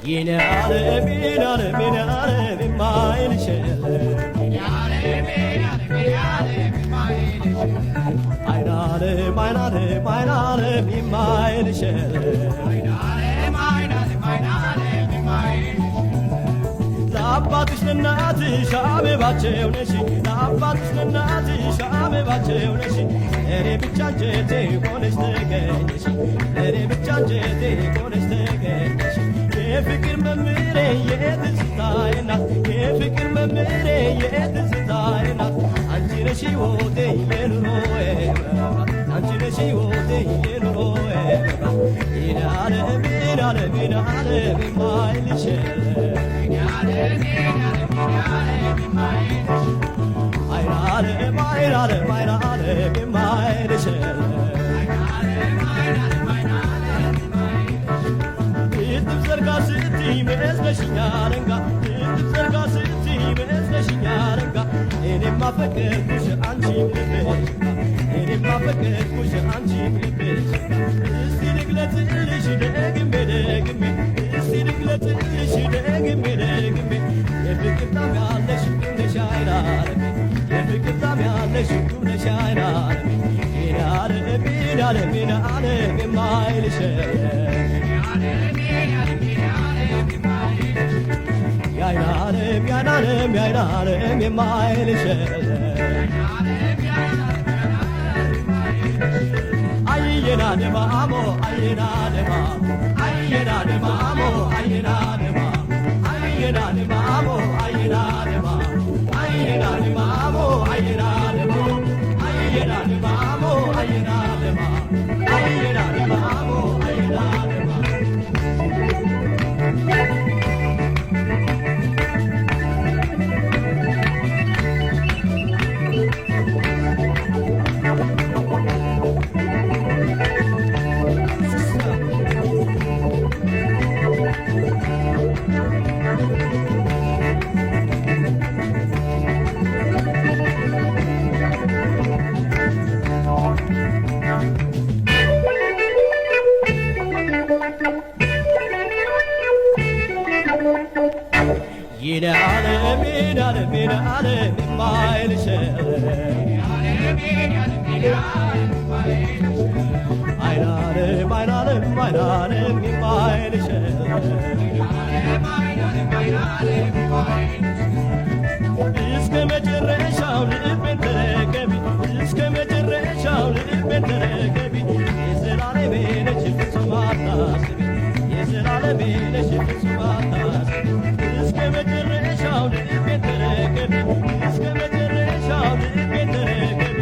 Yine ale mi mail shele. Aynale mi mail shele. L'abbatış ለናትሽ አበባቸው ነሽ ለአባትሽ ለናትሽ አበባቸው ነሽ እኔ ብቻ አንጀቴ ሆነሽ ተገኘሽ እኔ ብቻ አንጀቴ ሆነሽ ተገኘሽ የፍቅር መምሬ የትዝታዬ ናት የፍቅር መምሬ የትዝታዬ ናት አንቺ ነሽ ሕይወቴ የኑሮዬ መብራት አንቺ ነሽ ሕይወቴ የኑሮዬ መብራት ይናለ የማይልሽ ማፈቀርኩሽ አንቺ ልብሽ እኔማ ፈቀርኩሽ አንቺ ልብሽ እስቲ ልግለጽልሽ ደግሜ ደግሜ እስቲ ልግለጽልሽ ደግሜ ደግሜ የፍቅር ጣም ያለሽ ነሽ አይናለም የፍቅር ጣም ያለሽ ነሽ አይናለም ይናለም የማይልሽ ያይናለም የማይልሽ አየና ደማሞ አየና ደማሞ አየና ደማሞ አየና ደማሞ አየና ደማሞ አየና ደማሞ አየና ደማሞ አየና ደማሞ አየና ደማሞ አየና ደማሞ አየና ደማሞ አየና ይናለም የማይልሽ አይናለም የማይልሽ እስከ መጨረሻው ልቤን ተረከቢ እስከ መጨረሻው ልቤን ተረከቢ የዘላለሜ ነሽ ፍጹም አታስቢ የዘላለሜ ነሽ ፍጹም አታስቢ እስከ መጨረሻው ልቤን ተረከቢ እስከ መጨረሻው ልቤን ተረከቢ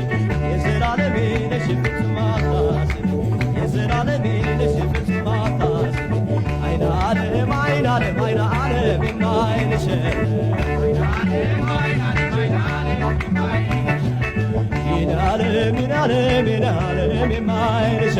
የዘላለሜ ነሽ ፍጹም አታስቢ የዘላለሜ ነሽ ፍጹም አታስቢ አይናለም የማይልሽ ይናለም የማይልሽ